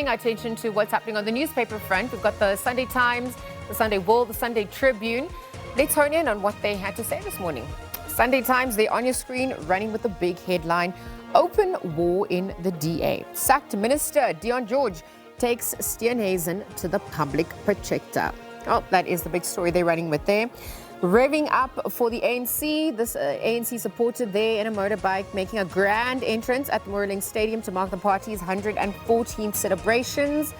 turning our attention to what's happening on the newspaper front. We've got the Sunday Times, the Sunday World, the Sunday Tribune. Let's hone in on what they had to say this morning. Sunday Times, they're on your screen, running with the big headline, Open War in the DA. Sacked Minister Dion George takes Steenhuisen to the public protector. Oh, that is the big story they're running with there. Revving up for the ANC. This ANC supporter there in a motorbike making a grand entrance at the Moorooling Stadium to mark the party's 114th celebrations.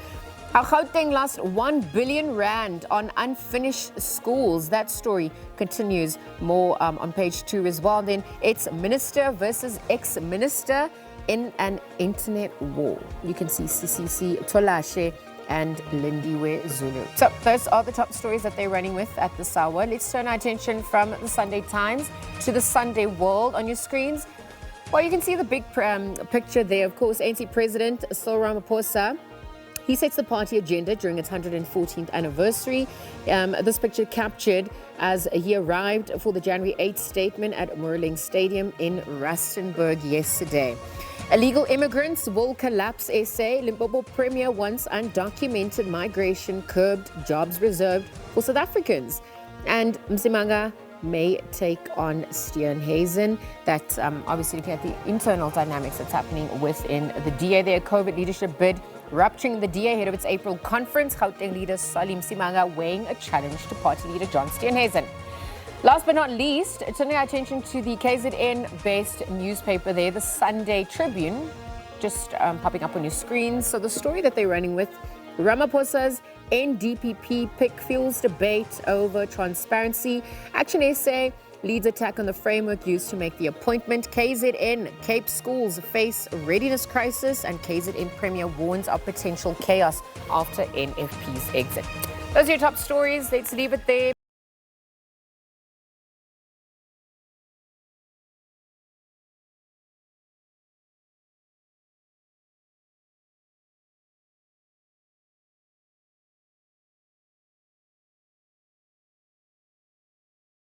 How Gauteng lost 1 billion rand on unfinished schools. That story continues more on page 2 as well. Then it's minister versus ex-minister in an internet war. You can see CCC Tolashe and Lindiwe Zulu. So those are the top stories that they're running with at this hour. Let's turn our attention from the Sunday Times to the Sunday World on your screens. Well, you can see the big picture there. Of course, ANC President Cyril Ramaphosa, he sets the party agenda during its 114th anniversary. This picture captured as he arrived for the January 8th statement at Moorooling Stadium in Rustenburg yesterday. Illegal immigrants will collapse, SA. Limpopo Premier wants undocumented migration curbed, jobs reserved for South Africans. And Msimanga may take on Steenhuisen. That's obviously looking at the internal dynamics that's happening within the DA. Their COVID leadership bid rupturing the DA ahead of its April conference. Gauteng leader Salim Msimanga weighing a challenge to party leader John Steenhuisen. Last but not least, turning our attention to the KZN-based newspaper there, the Sunday Tribune, just popping up on your screens. So the story that they're running with, Ramaphosa's NDPP pick fuels debate over transparency. Action SA leads attack on the framework used to make the appointment. KZN, Cape schools face readiness crisis, and KZN Premier warns of potential chaos after NFP's exit. Those are your top stories. Let's leave it there.